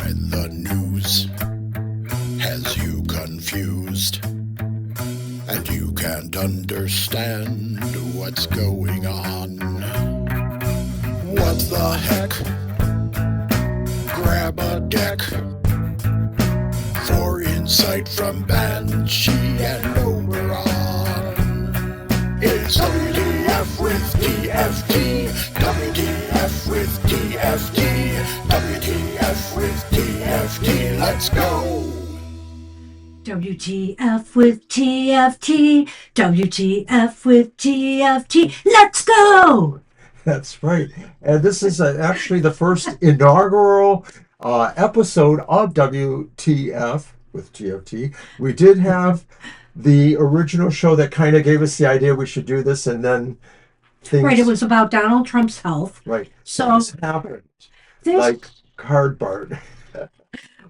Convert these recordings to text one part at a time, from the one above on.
when the news has you confused and you can't understand what's going on. What the heck? Grab a deck for insight from Banshee and Oberon. It's WTF with TFT, WTF with TFT, WTF with TFT, let's go! WTF with TFT, WTF with TFT, let's go! That's right. And this is actually the first inaugural episode of WTF with TFT. We did have the original show that kind of gave us the idea we should do this, and then things... Right, it was about Donald Trump's health. Right. So things happened. Like cardboard.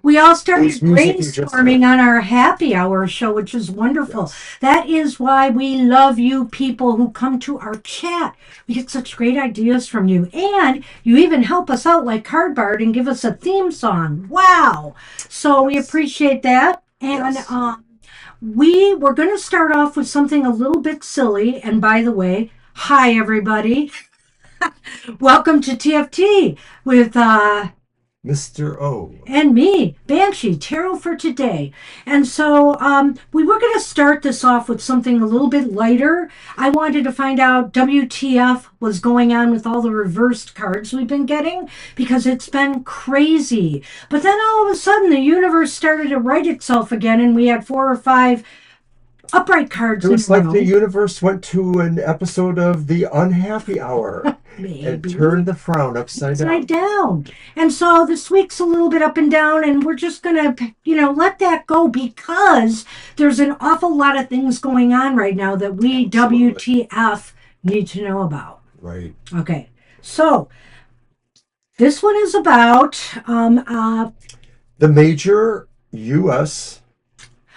We all started brainstorming on our happy hour show, which is wonderful. Yes. That is why we love you people who come to our chat. We get such great ideas from you. And you even help us out like Cardboard and give us a theme song. Wow. So we appreciate that. And we're going to start off with something a little bit silly. And by the way, hi, everybody. Welcome to TFT with... Mr. O. And me, Banshee, tarot for today. And so we were going to start this off with something a little bit lighter. I wanted to find out WTF was going on with all the reversed cards we've been getting, because it's been crazy. But then all of a sudden the universe started to right itself again, and we had 4 or 5 upright cards. It was like the universe went to an episode of The Unhappy Hour. Maybe. And turned the frown upside down. And so this week's a little bit up and down, and we're just going to, let that go, because there's an awful lot of things going on right now that we WTF need to know about. Right. Okay. So this one is about the Major U.S.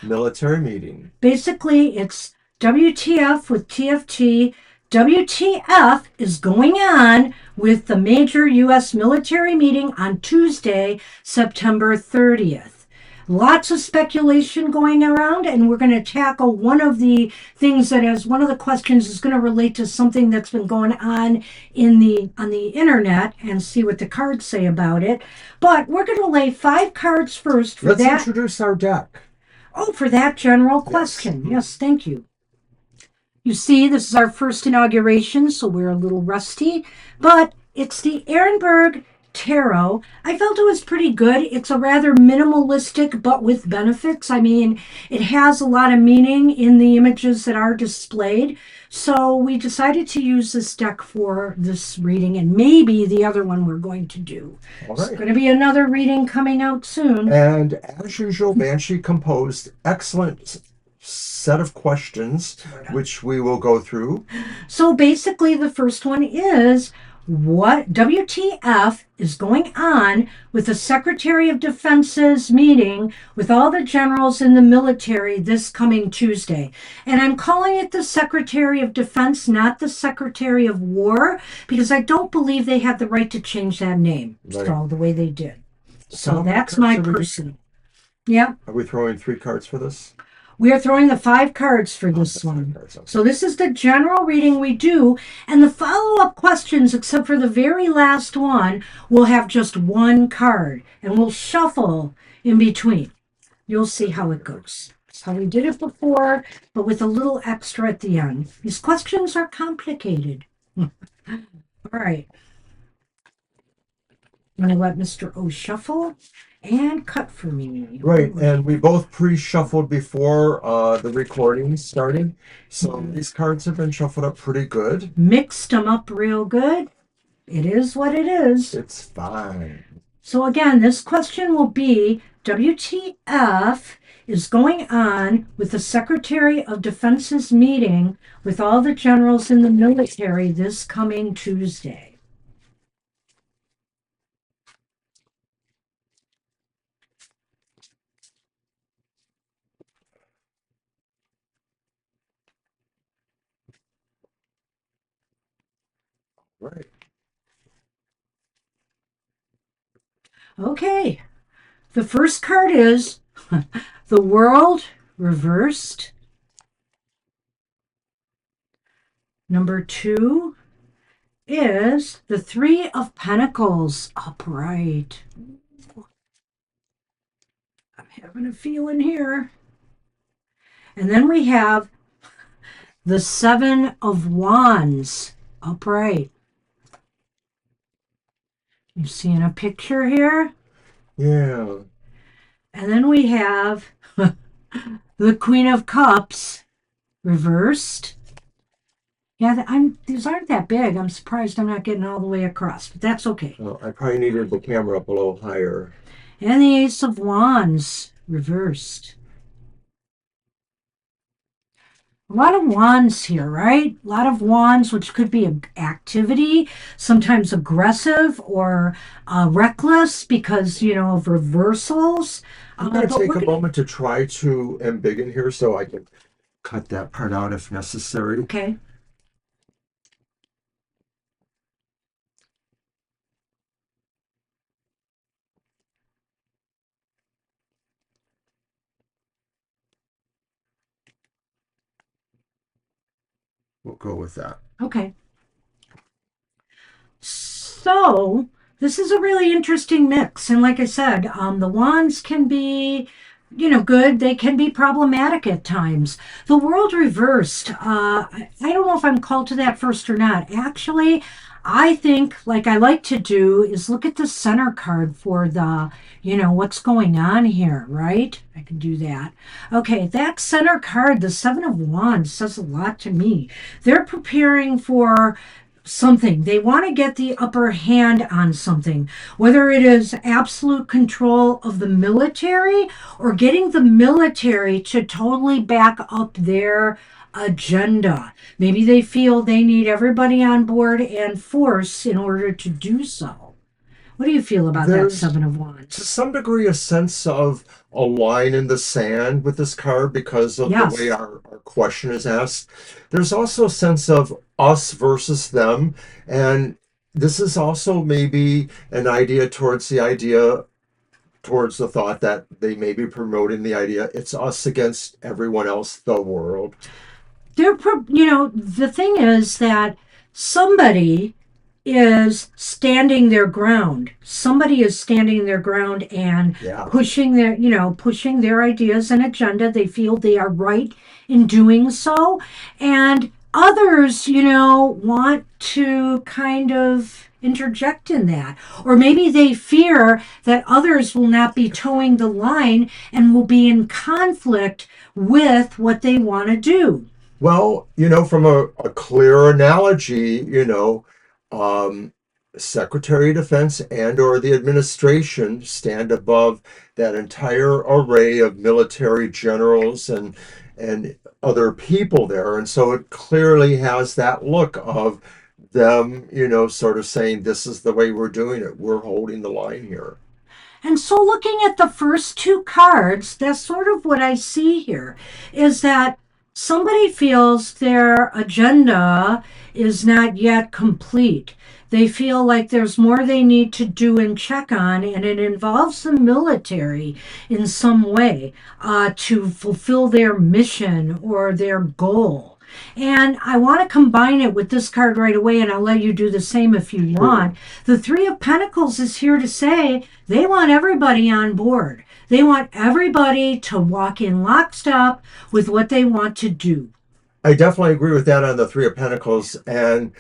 military meeting. Basically, it's WTF with TFT. WTF is going on with the Major U.S. military meeting on Tuesday, September 30th. Lots of speculation going around, and we're going to tackle one of the things that is one of the questions is going to relate to something that's been going on on the internet, and see what the cards say about it. But we're going to lay 5 cards first for that. Let's introduce our deck. Oh, for that general question. Yes, thank you. You see, this is our first inauguration, so we're a little rusty, but it's the Ehrenberg Tarot. I felt it was pretty good. It's a rather minimalistic, but with benefits. I mean, it has a lot of meaning in the images that are displayed. So we decided to use this deck for this reading, and maybe the other one we're going to do. All right. There's going to be another reading coming out soon. And as usual, Banshee composed excellent set of questions, which we will go through. So basically, the first one is, what WTF is going on with the Secretary of Defense's meeting with all the generals in the military this coming Tuesday? And I'm calling it the Secretary of Defense, not the Secretary of War, because I don't believe they had the right to change that name, so the way they did. So that's my person. Yeah. Are we throwing 3 cards for this? We are throwing the 5 cards for this one. So this is the general reading we do. And the follow-up questions, except for the very last one, will have just 1 card. And we'll shuffle in between. You'll see how it goes. That's how we did it before, but with a little extra at the end. These questions are complicated. All right. I'm going to let Mr. O shuffle and cut for me. Right, and we both pre-shuffled before the recording started, so these cards have been shuffled up pretty good. Mixed them up real good. It is what it is. It's fine. So again, this question will be, WTF is going on with the Secretary of Defense's meeting with all the generals in the military this coming Tuesday? Right. Okay. The first card is the world reversed. Number 2 is the Three of Pentacles upright. I'm having a feeling here. And then we have the Seven of Wands upright. You seeing a picture here? Yeah. And then we have the Queen of Cups reversed. Yeah, these aren't that big. I'm surprised I'm not getting all the way across, but that's okay. Well, I probably needed the camera up a little higher. And the Ace of Wands reversed. A lot of wands here, right? A lot of wands, which could be activity, sometimes aggressive or reckless because, of reversals. I'm going to take a moment to try to embiggen here so I can cut that part out if necessary. Okay. We'll go with that. Okay. So this is a really interesting mix. And like I said, the wands can be, good. They can be problematic at times. The world reversed. I don't know if I'm called to that first or not. Actually, I think, like I like to do, is look at the center card for the, what's going on here, right? I can do that. Okay, that center card, the Seven of Wands, says a lot to me. They're preparing for something. They want to get the upper hand on something, whether it is absolute control of the military or getting the military to totally back up their agenda. Maybe they feel they need everybody on board and force in order to do so. What do you feel about that Seven of Wands? To some degree, a sense of a line in the sand with this card because of the way our question is asked. There's also a sense of us versus them. And this is also maybe an idea towards the thought that they may be promoting the idea it's us against everyone else, the world. The thing is that somebody is standing their ground. Somebody is standing their ground and pushing their ideas and agenda. They feel they are right in doing so. And others, want to kind of interject in that. Or maybe they fear that others will not be towing the line and will be in conflict with what they want to do. Well, from a clear analogy, Secretary of Defense and or the administration stand above that entire array of military generals and other people there. And so it clearly has that look of them, sort of saying, this is the way we're doing it. We're holding the line here. And so looking at the first two cards, that's sort of what I see here, is that somebody feels their agenda is not yet complete. They feel like there's more they need to do and check on, and it involves the military in some way to fulfill their mission or their goal. And I want to combine it with this card right away, and I'll let you do the same if you want. The Three of Pentacles is here to say they want everybody on board. They want everybody to walk in lockstep with what they want to do. I definitely agree with that on the Three of Pentacles. And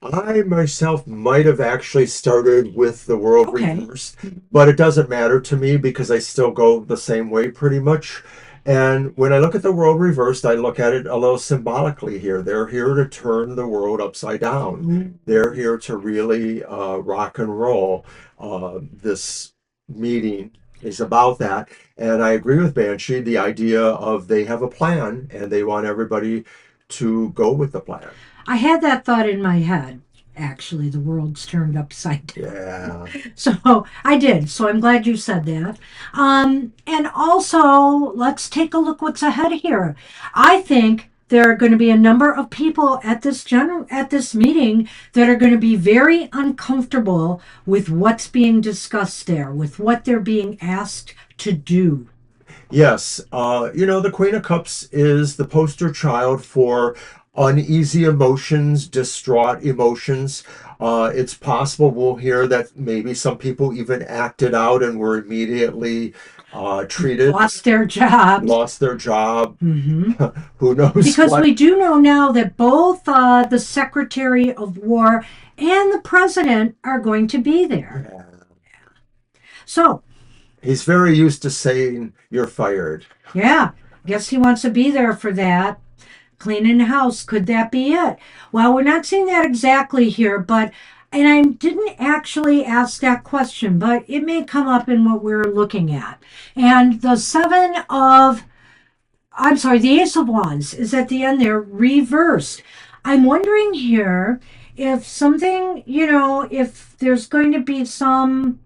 I myself might have actually started with the world reversed, but it doesn't matter to me because I still go the same way pretty much. And when I look at the world reversed, I look at it a little symbolically here. They're here to turn the world upside down. They're here to really rock and roll. This meeting is about that. And I agree with Banshee, the idea of they have a plan and they want everybody to go with the plan. I had that thought in my head. Actually, the world's turned upside down. Yeah. So I did. So I'm glad you said that. And also, let's take a look what's ahead here. I think there are going to be a number of people at this meeting that are going to be very uncomfortable with what's being discussed there, with what they're being asked to do. Yes, the Queen of Cups is the poster child for uneasy emotions, distraught emotions. It's possible we'll hear that maybe some people even acted out and were immediately treated, Lost their jobs. lost their job. Mm-hmm. Who knows Because what? we do know now that both the Secretary of War and the President are going to be there. Yeah. So, He's very used to saying, "You're fired." yeah, guess he wants to be there for that. Cleaning the house, could that be it? Well, we're not seeing that exactly here, but, and I didn't actually ask that question, but it may come up in what we're looking at. And the the Ace of Wands is at the end there, reversed. I'm wondering here if something, if there's going to be some,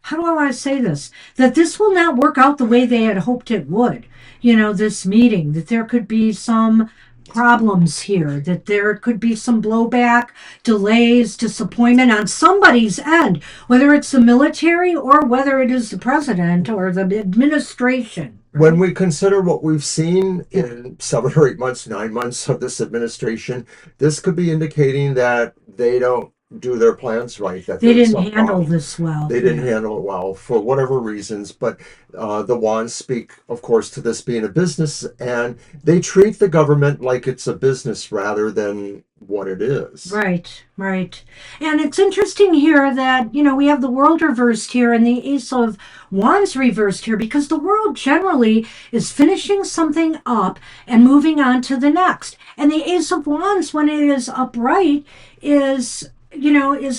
how do I want to say this? That this will not work out the way they had hoped it would. This meeting, that there could be some problems here, that there could be some blowback, delays, disappointment on somebody's end, whether it's the military or whether it is the president or the administration. When we consider what we've seen in 7 or 8 months, 9 months of this administration, this could be indicating that they don't do their plans right. That They there's didn't some handle problem. this well. They didn't handle it well for whatever reasons, but the wands speak, of course, to this being a business, and they treat the government like it's a business rather than what it is. Right, right. And it's interesting here that, we have the world reversed here and the Ace of Wands reversed here because the world generally is finishing something up and moving on to the next. And the Ace of Wands, when it is upright, is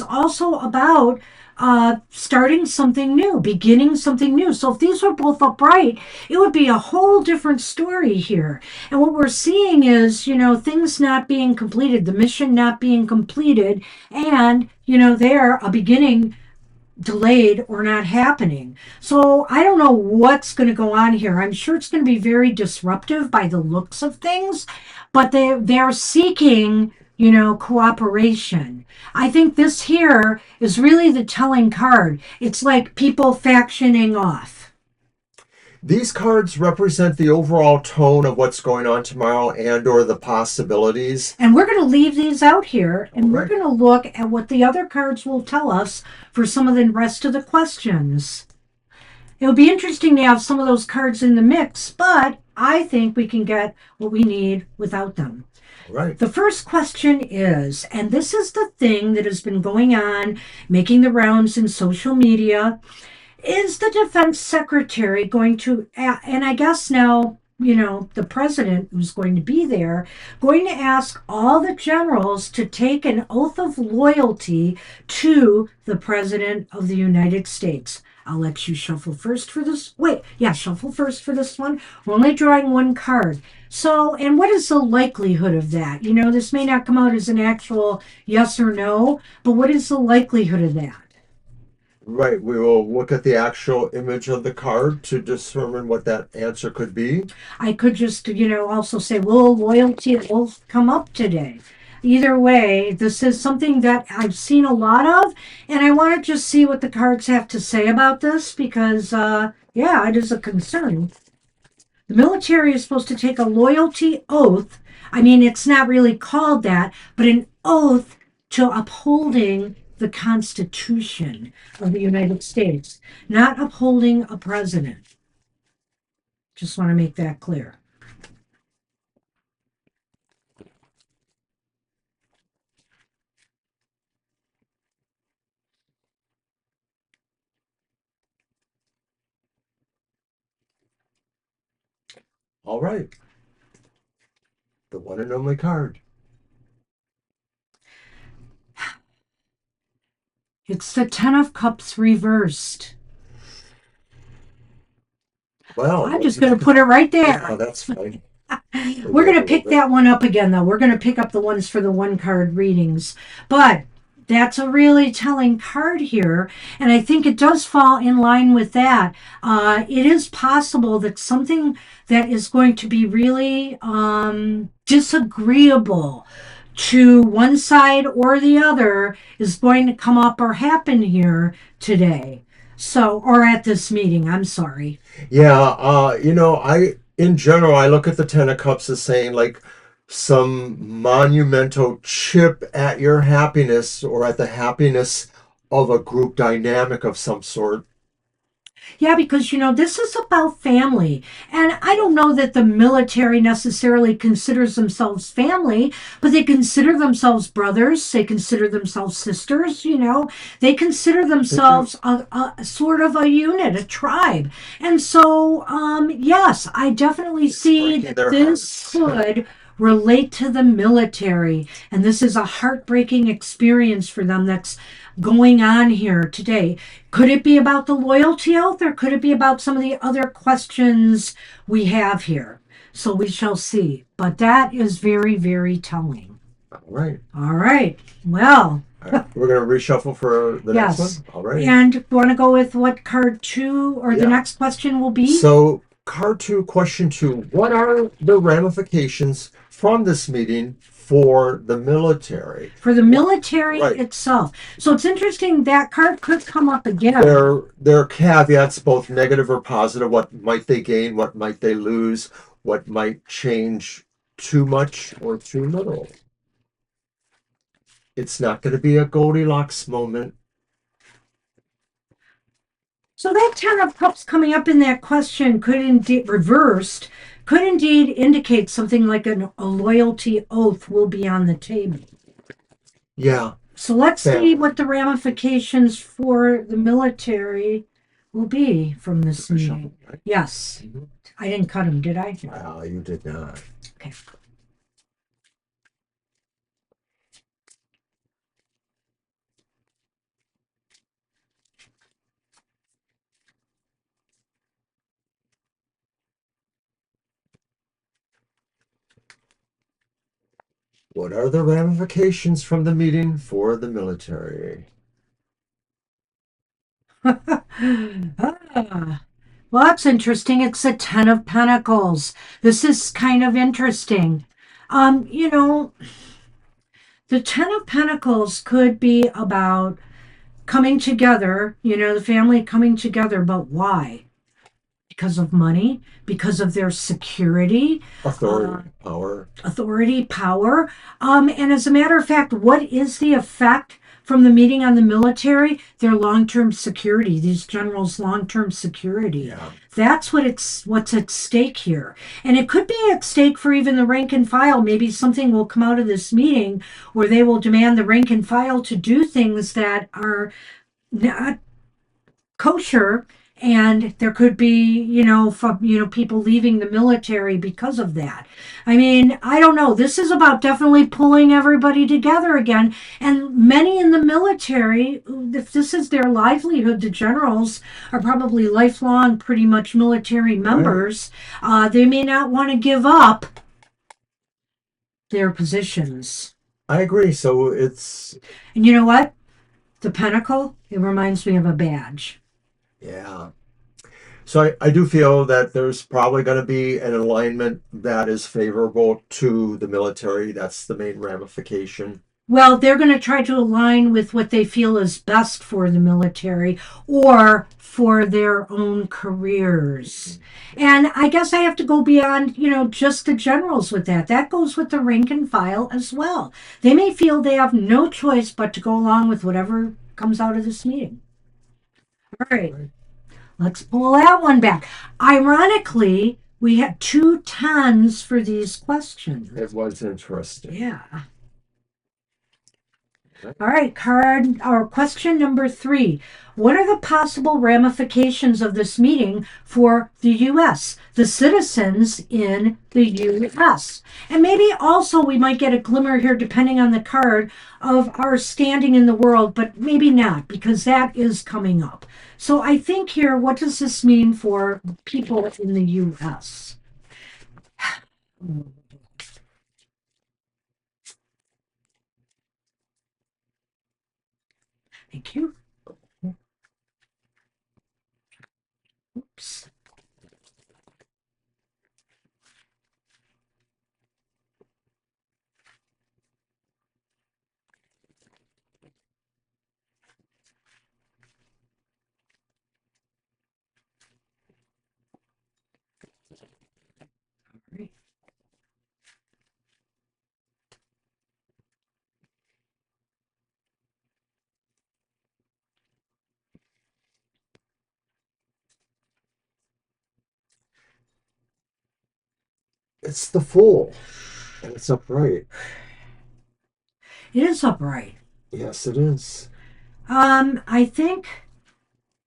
also about starting something new, beginning something new. So if these were both upright, it would be a whole different story here. And what we're seeing is, things not being completed, the mission not being completed, and, there a beginning delayed or not happening. So I don't know what's going to go on here. I'm sure it's going to be very disruptive by the looks of things, but they're seeking cooperation. I think this here is really the telling card. It's like people factioning off. These cards represent the overall tone of what's going on tomorrow and or the possibilities. And we're going to leave these out here, and we're Right. going to look at what the other cards will tell us for some of the rest of the questions. It would be interesting to have some of those cards in the mix, but I think we can get what we need without them. Right. The first question is, and this is the thing that has been going on, making the rounds in social media, is the defense secretary going to, and I guess now, the president who's going to be there, going to ask all the generals to take an oath of loyalty to the president of the United States. I'll let you shuffle first for this. Shuffle first for this one. We're only drawing one card. So, and what is the likelihood of that? This may not come out as an actual yes or no, but what is the likelihood of that? Right. We will look at the actual image of the card to determine what that answer could be. I could just, also say, will loyalty will come up today? Either way, this is something that I've seen a lot of, and I want to just see what the cards have to say about this because, it is a concern. The military is supposed to take a loyalty oath. I mean, it's not really called that, but an oath to upholding the Constitution of the United States, not upholding a president. Just want to make that clear. All right. The one and only card. It's the Ten of Cups reversed. Well, I'm just going to put it right there. Oh, that's fine. We're going to pick that one up again, though. We're going to pick up the ones for the one card readings. But That's a really telling card here, and I think it does fall in line with that. It is possible that something that is going to be really disagreeable to one side or the other is going to come up or happen here today. So, or at this meeting, I'm sorry. Yeah, in general, I look at the Ten of Cups as saying like some monumental chip at your happiness or at the happiness of a group dynamic of some sort. Yeah, because this is about family. And I don't know that the military necessarily considers themselves family, but they consider themselves brothers. They consider themselves sisters. They consider They do. themselves a sort of a unit, a tribe. And so, yes, I definitely It's see breaking that their this hearts. could relate to the military. And this is a heartbreaking experience for them that's going on here today. Could it be about the loyalty oath, or could it be about some of the other questions we have here? So we shall see. But that is very, very telling. All right. All right. Well, All right. We're going to reshuffle for the next yes. one. All right. And want to go with what card two or the Yeah. next question will be? So, card two, question two. What are the ramifications from this meeting for the military? For the military Right. itself. So it's interesting that card could come up again. There are caveats, both negative or positive. What might they gain? What might they lose? What might change too much or too little? It's not going to be a Goldilocks moment. So that Ten of Cups coming up in that question could indeed, reversed, could indeed indicate something like a loyalty oath will be on the table. Yeah. So let's see Family. what the ramifications for the military will be from this meeting. Right? Yes. Mhm. I didn't cut him, did I? You did not. Okay. What are the ramifications from the meeting for the military? Ah, well, that's interesting. It's a Ten of Pentacles. This is kind of interesting. Um, you know, the Ten of Pentacles could be about coming together, the family coming together, but why? Because of money, because of their security, Authority, power. authority, power. And as a matter of fact, what is the effect from the meeting on the military? Their long-term security, these generals' long-term security. Yeah. That's what's at stake here. And it could be at stake for even the rank and file. Maybe something will come out of this meeting where they will demand the rank and file to do things that are not kosher, and there could be people leaving the military because of that. I mean, I don't know, this is about definitely pulling everybody together again. And many in the military, if this is their livelihood, the generals are probably lifelong pretty much military members. They may not want to give up their positions. I agree. So it's, And you know what, the pentacle, it reminds me of a badge. yeah. So I do feel that there's probably going to be an alignment that is favorable to the military. That's the main ramification. Well, they're going to try to align with what they feel is best for the military or for their own careers. And I guess I have to go beyond, just the generals with that. That goes with the rank and file as well. They may feel they have no choice but to go along with whatever comes out of this meeting. All right, let's pull that one back. Ironically, we had 2 tens for these questions. It was interesting. Yeah. All right, card or question number 3. What are the possible ramifications of this meeting for the U.S., the citizens in the U.S.? And maybe also we might get a glimmer here, depending on the card, of our standing in the world, but maybe not, because that is coming up. So I think here, what does this mean for people in the U.S.? Thank you. Oops. Right. It's the Fool, and it's upright. It is upright. Yes, it is. I think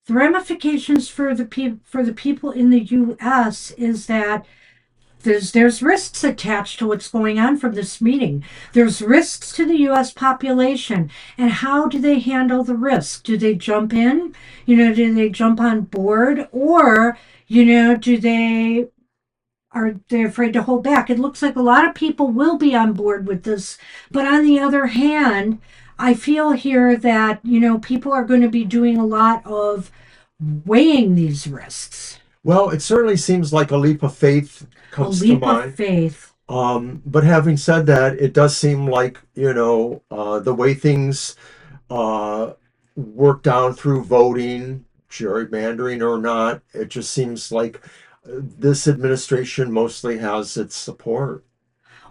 the ramifications for the people in the U.S. is that there's risks attached to what's going on from this meeting. There's risks to the U.S. population, and how do they handle the risk? Do they jump in? Do they jump on board, or are they afraid to hold back? It looks like a lot of people will be on board with this, but on the other hand, I feel here that people are going to be doing a lot of weighing these risks. Well, it certainly seems like a leap of faith A comes to leap of mind. faith. But having said that, it does seem like, the way things work down through voting, gerrymandering or not, it just seems like this administration mostly has its support.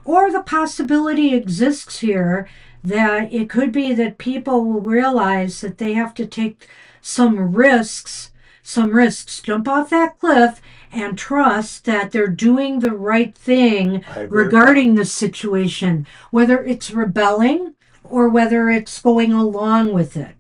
Or the possibility exists here that it could be that people will realize that they have to take some risks, jump off that cliff and trust that they're doing the right thing I agree with regarding the situation, whether it's rebelling or whether it's going along with it.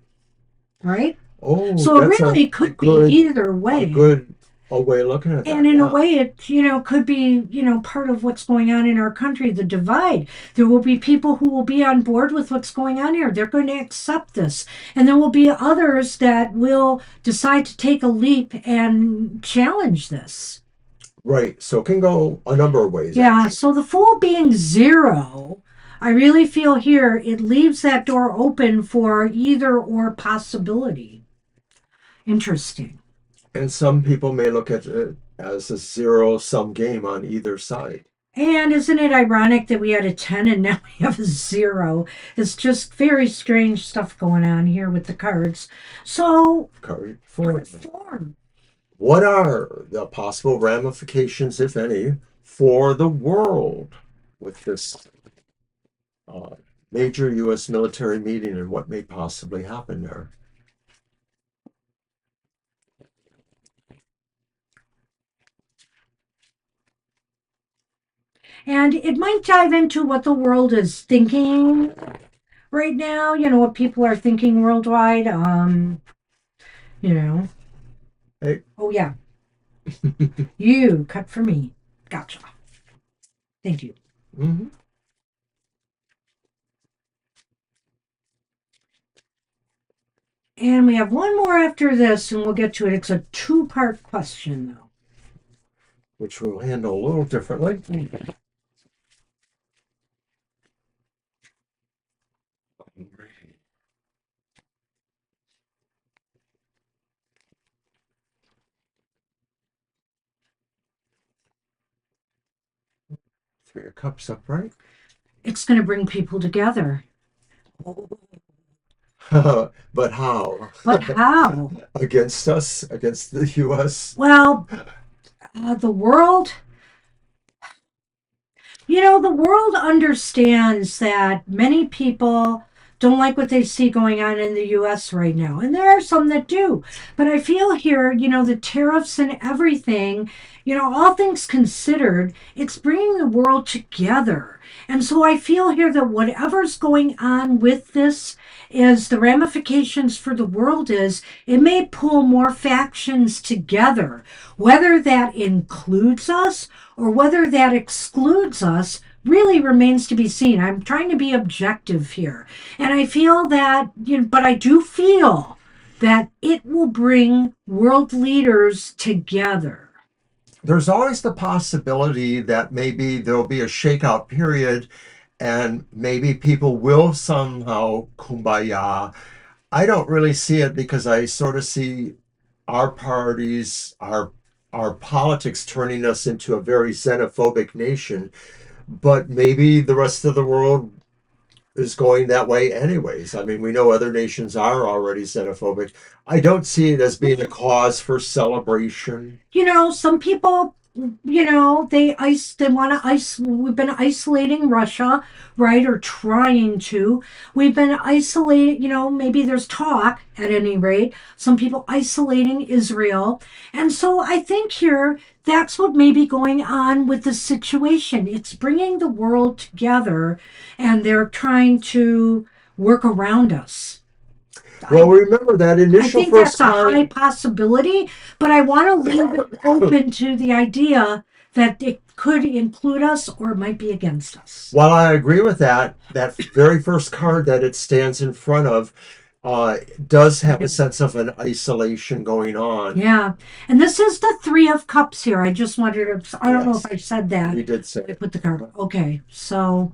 Right? Oh, So it that's really a could be good, either a way. good a way of looking at that. And in a Yeah. way, it could be part of what's going on in our country, the divide. There will be people who will be on board with what's going on here. They're going to accept this, and there will be others that will decide to take a leap and challenge this. Right. So it can go a number of ways. Yeah. Actually. So the Fool being 0, I really feel here it leaves that door open for either or possibility. Interesting. And some people may look at it as a zero-sum game on either side. And isn't it ironic that we had a 10 and now we have a 0? It's just very strange stuff going on here with the cards. So, Card card form. form. What are the possible ramifications, if any, for the world with this major U.S. military meeting and what may possibly happen there? And it might dive into what the world is thinking right now, what people are thinking worldwide. You know. Hey. Oh, yeah. You cut for me. Gotcha. Thank you. Mm-hmm. And we have one more after this, and we'll get to it. It's a 2-part question, though. Which we'll handle a little differently. Three of Cups upright. It's going to bring people together. But how? But how? Against us? Against the U.S.? Well, the world, the world understands that many people don't like what they see going on in the U.S. right now. And there are some that do. But I feel here, the tariffs and everything, all things considered, it's bringing the world together. And so I feel here that whatever's going on with this is the ramifications for the world is it may pull more factions together. Whether that includes us or whether that excludes us really remains to be seen. I'm trying to be objective here. And I feel that, but I do feel that it will bring world leaders together. There's always the possibility that maybe there'll be a shakeout period and maybe people will somehow kumbaya. I don't really see it because I sort of see our parties, our politics turning us into a very xenophobic nation. But maybe the rest of the world is going that way anyways. I mean, we know other nations are already xenophobic. I don't see it as being a cause for celebration. Some people, they want to we've been isolating Russia, right, or trying to. We've been isolating, maybe there's talk at any rate, some people isolating Israel. And so I think here that's what may be going on with the situation. It's bringing the world together, and they're trying to work around us. Well, remember that I initial think that's first a high card. possibility, but I want to leave it open to the idea that it could include us or it might be against us. While I agree with that, that very first card that it stands in front of uh, does have a sense of an isolation going on. Yeah. And this is the Three of Cups here. I just wanted to, I don't know if Yes, I said that. you did say I it. put the card. Okay. So,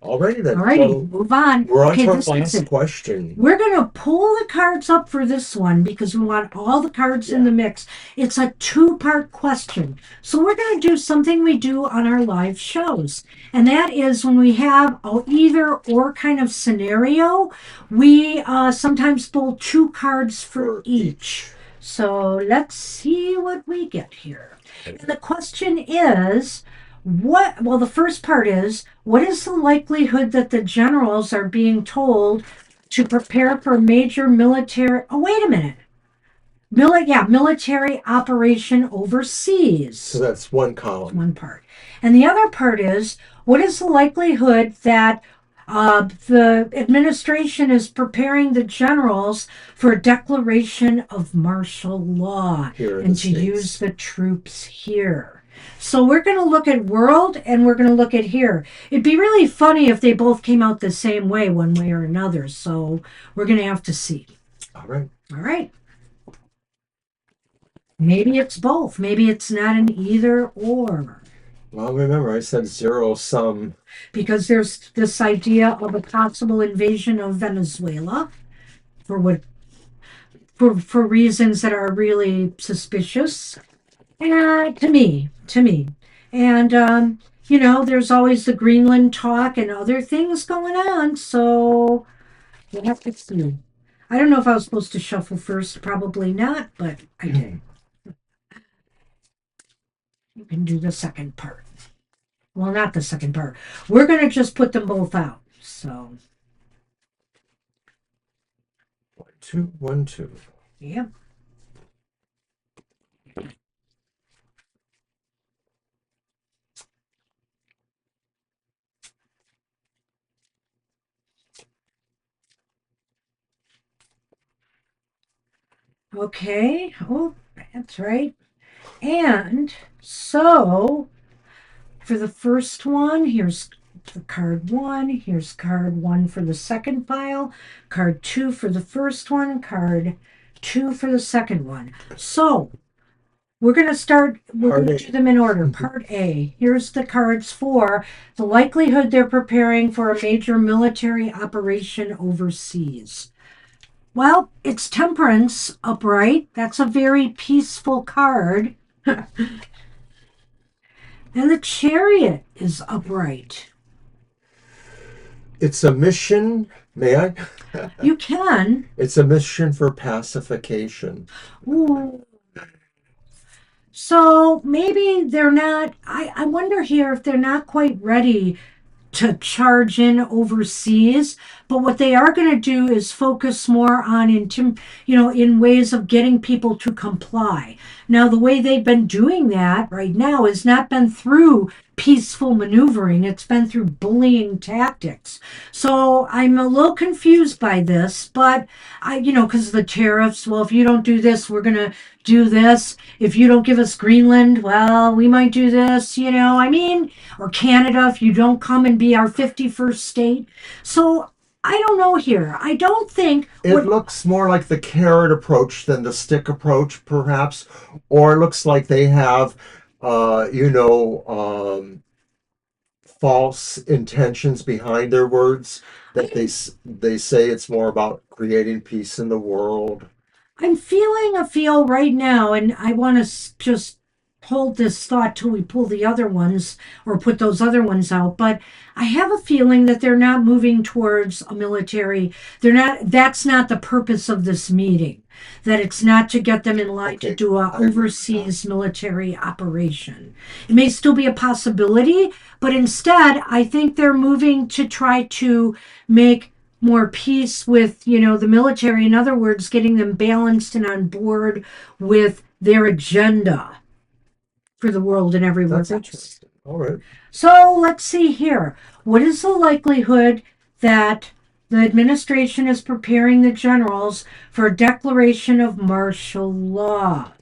Alrighty then. alrighty, So move on. we're on Okay, to our this is last it. question. We're going to pull the cards up for this one because we want all the cards in the mix. It's a two-part question. So we're going to do something we do on our live shows. And that is when we have a either or kind of scenario, we sometimes pull two cards for each. So let's see what we get here. And the question is, the first part is, what is the likelihood that the generals are being told to prepare for a major military, oh, wait a minute. Military operation overseas. So that's one column. One part. And the other part is, what is the likelihood that the administration is preparing the generals for a declaration of martial law Here in and the to States. use the troops here? So we're going to look at world and we're going to look at here. It'd be really funny if they both came out the same way, one way or another. So we're going to have to see. All right. All right. Maybe it's both. Maybe it's not an either or. Well, remember, I said zero sum. Because there's this idea of a possible invasion of Venezuela for reasons that are really suspicious. To me. And there's always the Greenland talk and other things going on, so we'll have to see. I don't know if I was supposed to shuffle first, probably not, but I did. You can do the second part. Well, not the second part. We're going to just put them both out. So, 1, 2, 1, 2. yep. Okay. Oh, that's right. And so, for the first one, here's the card one. Here's card one for the second pile. Card two for the first one. Card two for the second one. So, we're going to do them in order. Part A. Here's the cards for the likelihood they're preparing for a major military operation overseas. Well, it's Temperance upright. That's a very peaceful card. And the Chariot is upright. It's a mission. May I? You can. It's a mission for pacification. Ooh. So maybe they're not, I wonder here if they're not quite ready to charge in overseas, but what they are going to do is focus more on in ways of getting people to comply. Now, the way they've been doing that right now has not been through peaceful maneuvering, it's been through bullying tactics. So I'm a little confused by this, but because of the tariffs, well, if you don't do this, we're going to do this. If you don't give us Greenland, well, we might do this, or Canada, if you don't come and be our 51st state. So I don't know here. I don't think it looks more like the carrot approach than the stick approach, perhaps, or it looks like they have, false intentions behind their words, that they say it's more about creating peace in the world. I'm feeling a feel right now, and I want to just hold this thought till we pull the other ones or put those other ones out. But I have a feeling that they're not moving towards a military. They're not. That's not the purpose of this meeting. That it's not to get them in line to Okay, do a I agree with that. overseas military operation. It may still be a possibility, but instead, I think they're moving to try to make more peace with, the military. In other words, getting them balanced and on board with their agenda for the world and everywhere That's else. interesting. All right. So let's see here. What is the likelihood that the administration is preparing the generals for a declaration of martial law?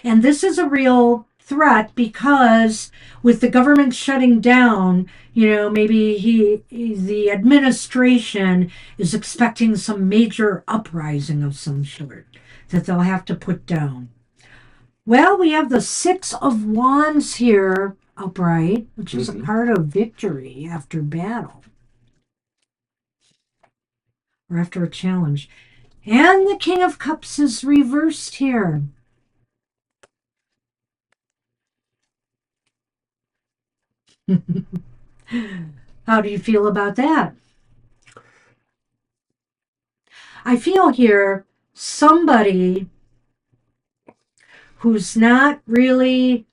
And this is a real threat because with the government shutting down, maybe the administration is expecting some major uprising of some sort that they'll have to put down. Well, we have the Six of Wands here upright, which is a card of victory after battle or after a challenge. And the King of Cups is reversed here. How do you feel about that? I feel here somebody who's not really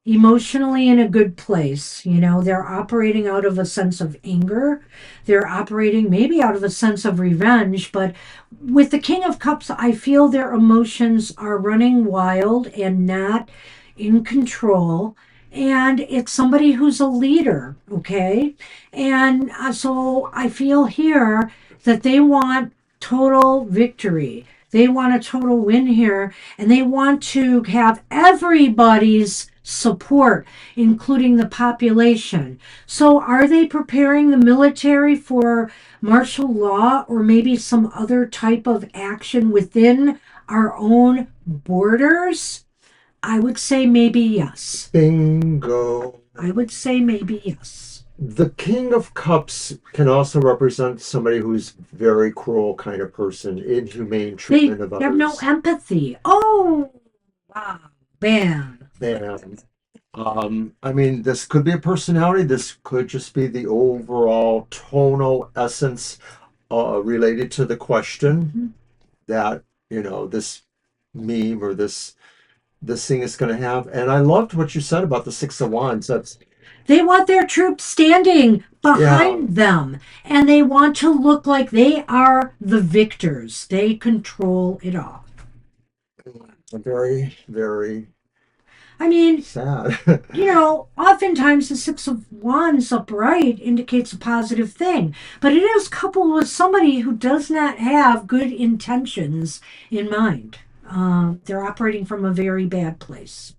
emotionally in a good place. They're operating out of a sense of anger. They're operating maybe out of a sense of revenge. But with the King of Cups, I feel their emotions are running wild and not in control. And it's somebody who's a leader, okay? And so I feel here that they want total victory. They want a total win here, and they want to have everybody's support, including the population. So are they preparing the military for martial law or maybe some other type of action within our own borders? I would say maybe yes. Bingo. I would say maybe yes. The King of Cups can also represent somebody who's very cruel kind of person, inhumane treatment of others. They have no empathy. Oh, wow, man. I mean, this could be a personality. This could just be the overall tonal essence related to the question that, this meme or this thing is going to have. And I loved what you said about the Six of Wands. They want their troops standing behind them, and they want to look like they are the victors. They control it all. Very, very sad. Oftentimes the Six of Wands upright indicates a positive thing, but it is coupled with somebody who does not have good intentions in mind. They're operating from a very bad place.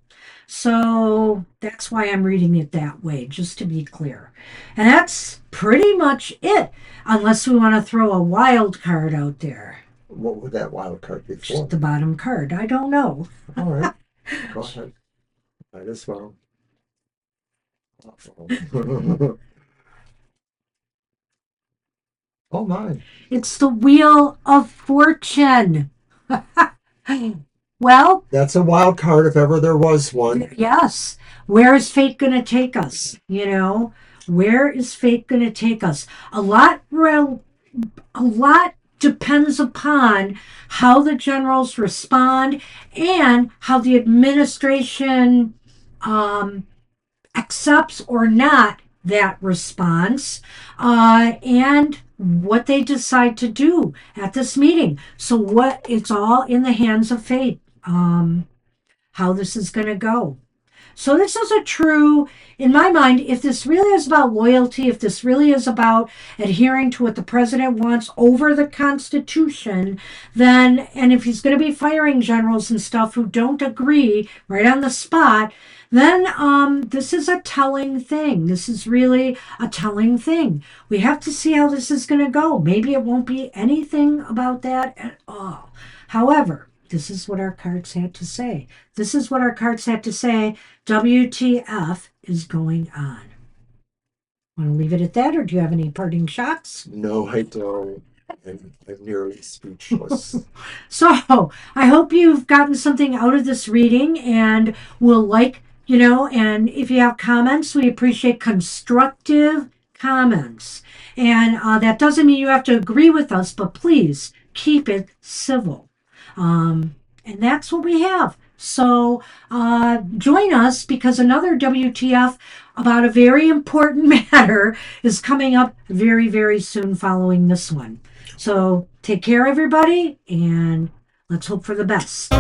So that's why I'm reading it that way, just to be clear. And that's pretty much it, unless we want to throw a wild card out there. What would that wild card be for? Just the bottom card. I don't know. All right. Go ahead. Might as well. Oh my. It's the Wheel of Fortune. Well, that's a wild card if ever there was one. Yes. Where is fate going to take us? Where is fate going to take us? A lot depends upon how the generals respond and how the administration accepts or not that response, and what they decide to do at this meeting. So it's all in the hands of fate, how this is going to go. So this is in my mind, if this really is about loyalty, if this really is about adhering to what the president wants over the Constitution, and if he's going to be firing generals and stuff who don't agree right on the spot, then this is a telling thing. This is really a telling thing. We have to see how this is going to go. Maybe it won't be anything about that at all. However, this is what our cards had to say. WTF is going on. Want to leave it at that, or do you have any parting shots? No, I don't. I'm nearly speechless. So I hope you've gotten something out of this reading and will and if you have comments, we appreciate constructive comments. And that doesn't mean you have to agree with us, but please keep it civil. And that's what we have. So join us because another WTF about a very important matter is coming up very, very soon following this one. So take care, everybody, and let's hope for the best.